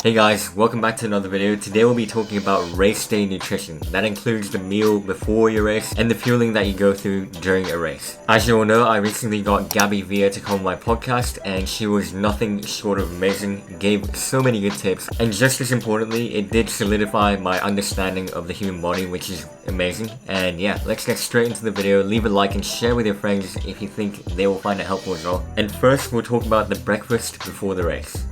Hey guys, welcome back to another video. Today we'll be talking about race day nutrition. That includes the meal before your race and the fueling that you go through during a race. As you all know, I recently got Gabby Villa to come on my podcast and she was nothing short of amazing, gave so many good tips, and just as importantly, it did solidify my understanding of the human body, which is amazing. And yeah, let's get straight into the video. Leave a like and share with your friends if you think they will find it helpful as well. And first, we'll talk about the breakfast before the race.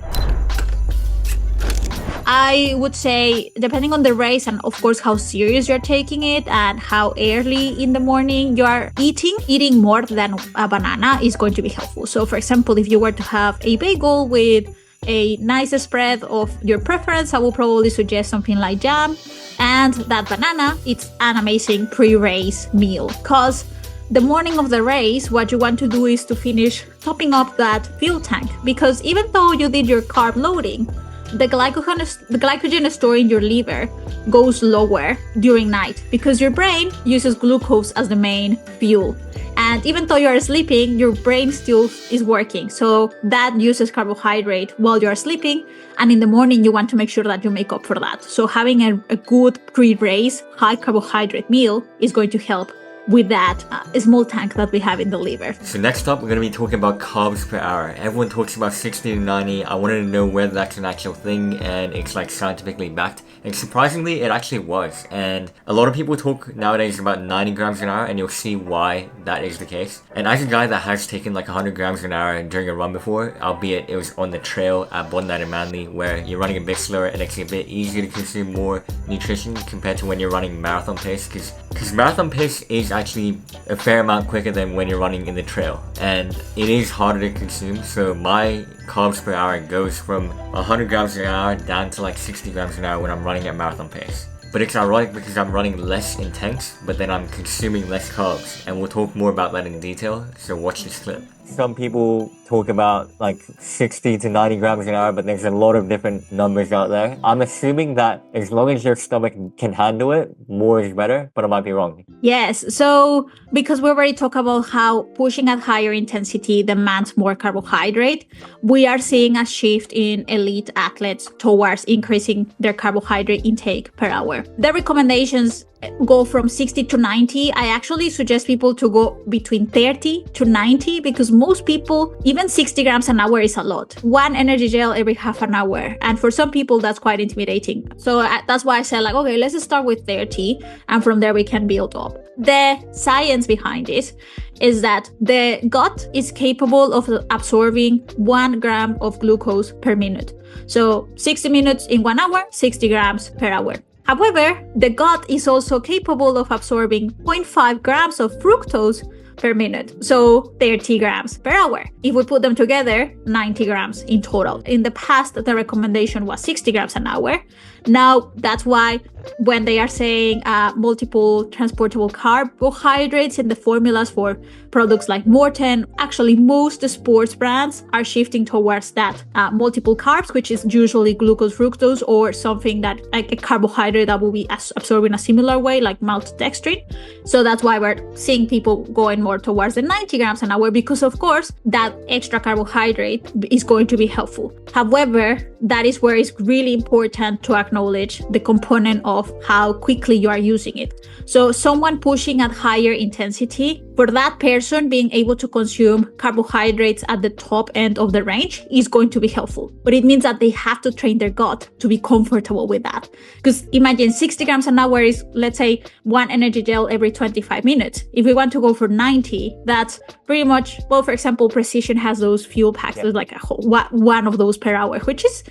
I would say, depending on the race and of course how serious you're taking it and how early in the morning you are eating more than a banana is going to be helpful. So for example, if you were to have a bagel with a nice spread of your preference, I will probably suggest something like jam, and that banana, it's an amazing pre-race meal. Because the morning of the race, what you want to do is to finish topping up that fuel tank, because even though you did your carb loading, the glycogen stored in your liver goes lower during night because your brain uses glucose as the main fuel. And even though you're sleeping, your brain still is working. So that uses carbohydrate while you're sleeping. And in the morning, you want to make sure that you make up for that. So having a good pre-race, high carbohydrate meal is going to help with that small tank that we have in the liver. So next up, we're going to be talking about carbs per hour. Everyone talks about 60 to 90. I wanted to know whether that's an actual thing and it's like scientifically backed. And surprisingly, it actually was. And a lot of people talk nowadays about 90 grams an hour, and you'll see why that is the case. And as a guy that has taken like 100 grams an hour during a run before, albeit it was on the trail at Bondi and Manly, where you're running a bit slower and it's a bit easier to consume more nutrition compared to when you're running marathon pace, because marathon pace is actually a fair amount quicker than when you're running in the trail, and it is harder to consume. So my carbs per hour goes from 100 grams an hour down to like 60 grams an hour when I'm running at marathon pace. But it's ironic because I'm running less intense, but then I'm consuming less carbs, and we'll talk more about that in detail, so watch this clip. Some people talk about like 60 to 90 grams an hour, but there's a lot of different numbers out there. I'm assuming that as long as your stomach can handle it, more is better, but I might be wrong. Yes, so because we already talked about how pushing at higher intensity demands more carbohydrate, we are seeing a shift in elite athletes towards increasing their carbohydrate intake per hour. The recommendations go from 60 to 90. I actually suggest people to go between 30 to 90 because most people, even 60 grams an hour is a lot. One energy gel every half an hour. And for some people, that's quite intimidating. So that's why I said like, okay, let's start with 30 and from there we can build up. The science behind it is that the gut is capable of absorbing 1 gram of glucose per minute. So 60 minutes in 1 hour, 60 grams per hour. However, the gut is also capable of absorbing 0.5 grams of fructose per minute, so 30 grams per hour. If we put them together, 90 grams in total. In the past, the recommendation was 60 grams an hour. Now, that's why when they are saying multiple transportable carbohydrates in the formulas for products like Morten, actually most sports brands are shifting towards that multiple carbs, which is usually glucose, fructose, or something that like a carbohydrate that will be absorbed in a similar way, like maltodextrin. So that's why we're seeing people going more towards the 90 grams an hour, because of course that extra carbohydrate is going to be helpful. However, that is where it's really important to acknowledge the component of how quickly you are using it. So someone pushing at higher intensity, for that person being able to consume carbohydrates at the top end of the range is going to be helpful. But it means that they have to train their gut to be comfortable with that. Because imagine 60 grams an hour is, let's say, 1 energy gel every 25 minutes. If we want to go for 90, that's pretty much, well, for example, Precision has those fuel packs, like one of those per hour, which is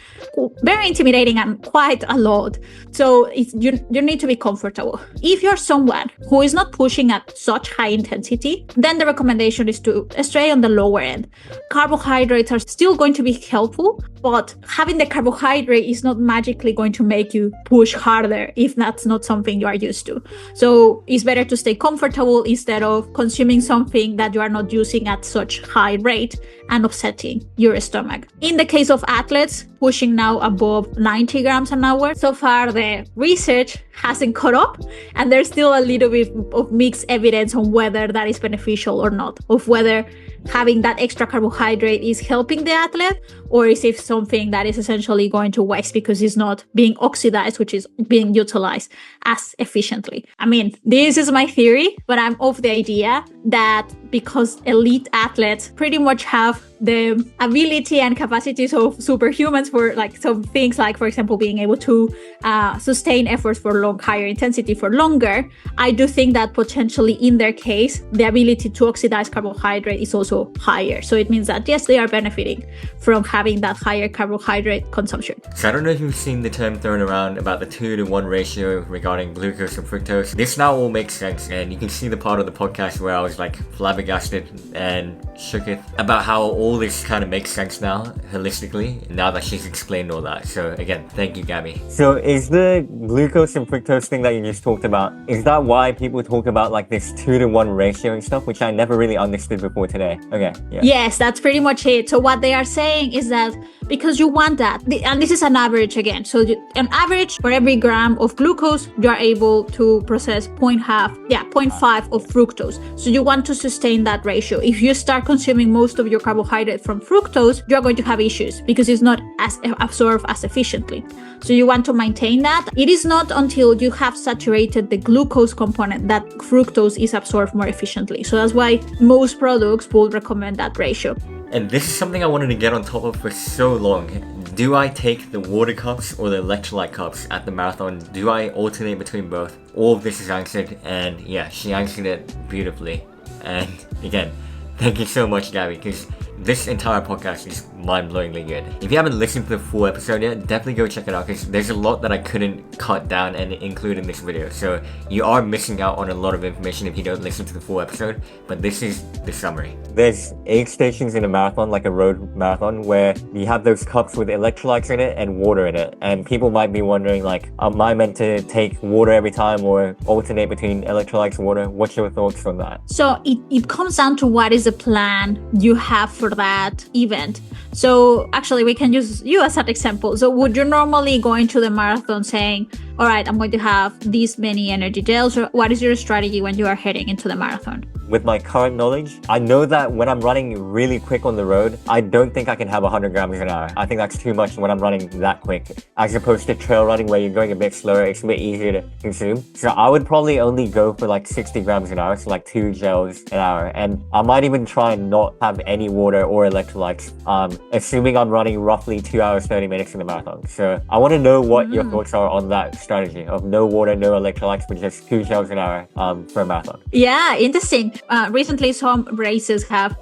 very intimidating and quite a lot. So you need to be comfortable. If you're someone who is not pushing at such high intensity, then the recommendation is to stay on the lower end. Carbohydrates are still going to be helpful, but having the carbohydrate is not magically going to make you push harder if that's not something you are used to. So it's better to stay comfortable instead of consuming something that you are not using at such high rate and upsetting your stomach. In the case of athletes pushing now above 90 grams an hour, so far the research hasn't caught up, and there's still a little bit of mixed evidence on whether that is beneficial or not, of whether having that extra carbohydrate is helping the athlete, or is it something that is essentially going to waste because it's not being oxidized, which is being utilized as efficiently. I mean, this is my theory, but I'm of the idea that because elite athletes pretty much have the ability and capacities of superhumans for like some things, like, for example, being able to sustain efforts for higher intensity for longer, I do think that potentially in their case, the ability to oxidize carbohydrate is also higher. So it means that, yes, they are benefiting from having that higher carbohydrate consumption. So I don't know if you've seen the term thrown around about the 2-to-1 ratio regarding glucose and fructose. This now all makes sense, and you can see the part of the podcast where I was like flabbergasted and shooketh about how all this kind of makes sense now, holistically, now that she's explained all that. So again, thank you, Gabby. So is the glucose and fructose thing that you just talked about, is that why people talk about like this 2-to-1 ratio and stuff, which I never really understood before today? Okay, yeah. Yes, that's pretty much it. So what they are saying is that because you want that, and this is an average again. So an average for every gram of glucose, you are able to process 0.5 of fructose. So you want to sustain that ratio. If you start consuming most of your carbohydrate from fructose, you're going to have issues because it's not as absorbed as efficiently. So you want to maintain that. It is not until you have saturated the glucose component that fructose is absorbed more efficiently. So that's why most products will recommend that ratio. And this is something I wanted to get on top of for so long. Do I take the water cups or the electrolyte cups at the marathon? Do I alternate between both? All of this is answered, and yeah, she answered it beautifully. And again, thank you so much, Gabby, because this entire podcast is mind-blowingly good. If you haven't listened to the full episode yet, definitely go check it out, because there's a lot that I couldn't cut down and include in this video. So you are missing out on a lot of information if you don't listen to the full episode, but this is the summary. There's aid stations in a marathon, like a road marathon, where you have those cups with electrolytes in it and water in it. And people might be wondering, like, am I meant to take water every time or alternate between electrolytes and water? What's your thoughts on that? So it comes down to what is the plan you have for that event. So actually, we can use you as an example. So would you normally go into the marathon saying, all right, I'm going to have these many energy gels, or what is your strategy when you are heading into the marathon? With my current knowledge, I know that when I'm running really quick on the road, I don't think I can have 100 grams an hour. I think that's too much when I'm running that quick. As opposed to trail running where you're going a bit slower, it's a bit easier to consume. So I would probably only go for like 60 grams an hour, so like 2 gels an hour. And I might even try and not have any water or electrolytes, assuming I'm running roughly 2 hours, 30 minutes in the marathon. So I want to know what your thoughts are on that strategy of no water, no electrolytes, but just 2 gels an hour for a marathon. Yeah, interesting. Recently, some races have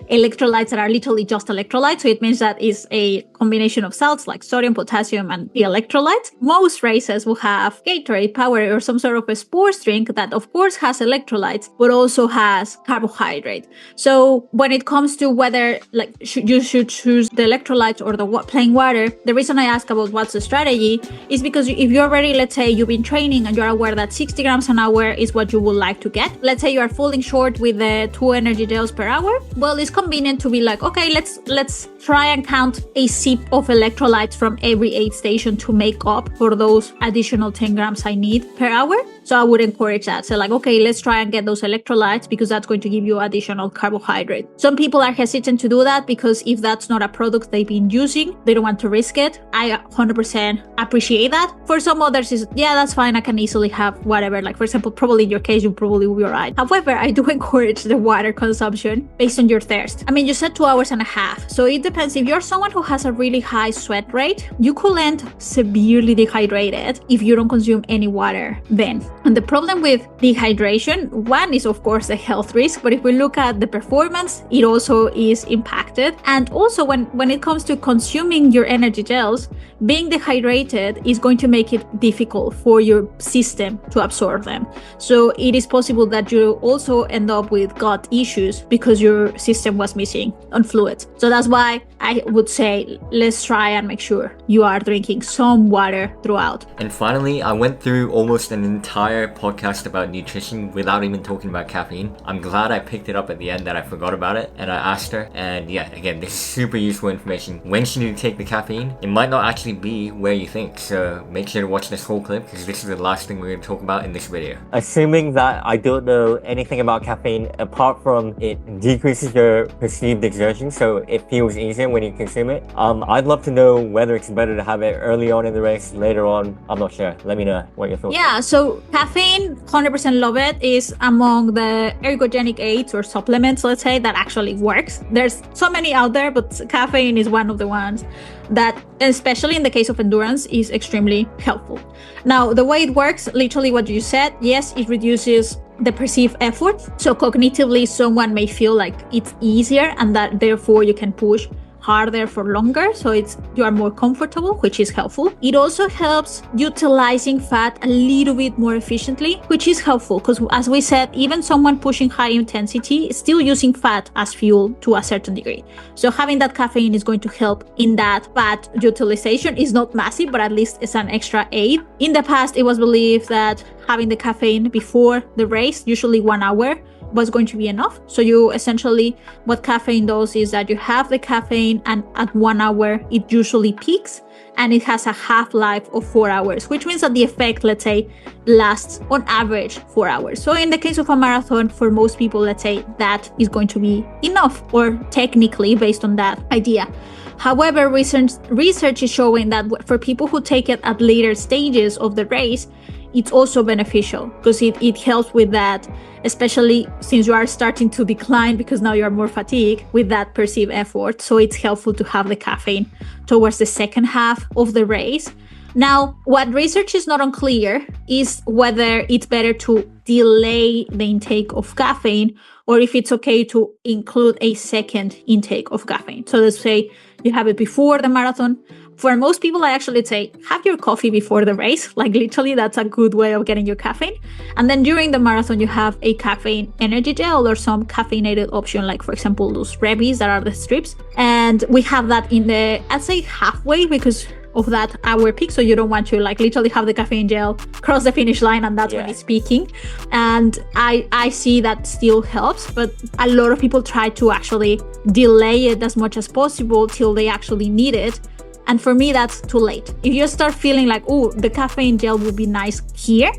electrolytes that are literally just electrolytes. So it means that it's a combination of salts like sodium, potassium, and the electrolytes. Most races will have Gatorade, Powerade, or some sort of a sports drink that of course has electrolytes, but also has carbohydrate. So when it comes to whether like you should choose the electrolytes or the plain water, the reason I ask about what's the strategy is because if you're already, let's say you've been training and you're aware that 60 grams an hour is what you would like to get. Let's say you are falling short with the 2 energy gels per hour. Well, it's convenient to be like, okay, let's try and count a sip of electrolytes from every aid station to make up for those additional 10 grams I need per hour. So I would encourage that. So like, okay, let's try and get those electrolytes because that's going to give you additional carbohydrate. Some people are hesitant to do that because if that's not a product they've been using, they don't want to risk it. I 100% appreciate that. For some others, is yeah, that's fine. I can easily have whatever. Like for example, probably in your case, you probably will be alright. However, I do encourage the water consumption based on your thirst. I mean, you said 2.5 hours. So it depends. If you're someone who has a really high sweat rate, you could end severely dehydrated if you don't consume any water then. And the problem with dehydration, one is of course the health risk, but if we look at the performance, it also is impacted. And also when it comes to consuming your energy gels, being dehydrated is going to make it difficult for your system to absorb them. So it is possible that you also end up with gut issues because your system was missing on fluids. So that's why high, I would say let's try and make sure you are drinking some water throughout. And finally, I went through almost an entire podcast about nutrition without even talking about caffeine. I'm glad I picked it up at the end that I forgot about it, and I asked her. And yeah, again, this is super useful information. When should you take the caffeine? It might not actually be where you think, so make sure to watch this whole clip because this is the last thing we're going to talk about in this video. Assuming that I don't know anything about caffeine apart from it decreases your perceived exertion, so it feels easier when you consume it. I'd love to know whether it's better to have it early on in the race, later on. I'm not sure. Let me know what your thoughts are. Yeah, so caffeine, 100% love it, is among the ergogenic aids or supplements, let's say, that actually works. There's so many out there, but caffeine is one of the ones that, especially in the case of endurance, is extremely helpful. Now, the way it works, literally what you said, yes, it reduces the perceived effort. So cognitively, someone may feel like it's easier and that therefore you can push harder for longer, so you are more comfortable, which is helpful. It also helps utilizing fat a little bit more efficiently, which is helpful because, as we said, even someone pushing high intensity is still using fat as fuel to a certain degree. So having that caffeine is going to help in that fat utilization. Is not massive, but at least it's an extra aid. In the past, it was believed that having the caffeine before the race, usually 1 hour, was going to be enough. So you essentially, what caffeine does is that you have the caffeine and at 1 hour it usually peaks and it has a half-life of 4 hours, which means that the effect, let's say, lasts on average 4 hours. So in the case of a marathon, for most people, let's say that is going to be enough, or technically based on that idea. However, research is showing that for people who take it at later stages of the race, it's also beneficial because it helps with that, especially since you are starting to decline because now you are more fatigued with that perceived effort. So it's helpful to have the caffeine towards the second half of the race. Now, what research is not unclear is whether it's better to delay the intake of caffeine or if it's okay to include a second intake of caffeine. So let's say you have it before the marathon. For most people, I actually say, have your coffee before the race. Like literally, that's a good way of getting your caffeine. And then during the marathon, you have a caffeine energy gel or some caffeinated option, like for example, those Rebis that are the strips. And we have that in the, I'd say halfway because of that hour peak. So you don't want to like literally have the caffeine gel cross the finish line and that's when it's peaking. And I see that still helps, but a lot of people try to actually delay it as much as possible till they actually need it. And for me, that's too late. If you start feeling like, oh, the caffeine gel would be nice here,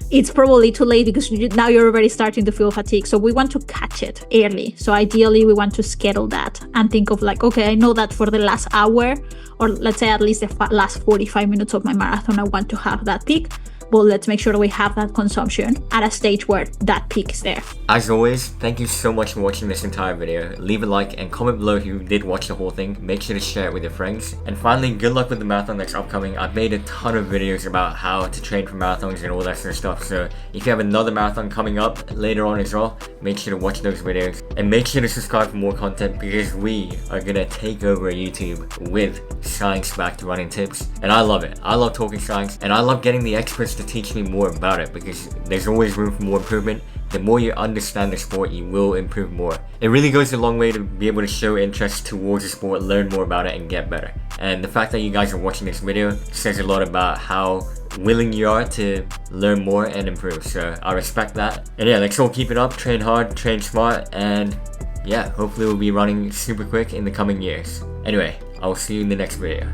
it's probably too late because now you're already starting to feel fatigue. So we want to catch it early. So ideally, we want to schedule that and think of like, okay, I know that for the last hour, or let's say at least the last 45 minutes of my marathon, I want to have that peak. Well, let's make sure that we have that consumption at a stage where that peak is there. As always, thank you so much for watching this entire video. Leave a like and comment below if you did watch the whole thing. Make sure to share it with your friends. And finally, good luck with the marathon that's upcoming. I've made a ton of videos about how to train for marathons and all that sort of stuff. So if you have another marathon coming up later on as well, make sure to watch those videos. And make sure to subscribe for more content because we are going to take over YouTube with science-backed running tips. And I love it. I love talking science and I love getting the experts to teach me more about it because there's always room for more improvement. The more you understand the sport, you will improve more. It really goes a long way to be able to show interest towards the sport, learn more about it, and get better. And the fact that you guys are watching this video says a lot about how willing you are to learn more and improve. So I respect that. And yeah, let's all keep it up, train hard, train smart, and yeah, hopefully we'll be running super quick in the coming years. Anyway, I'll see you in the next video.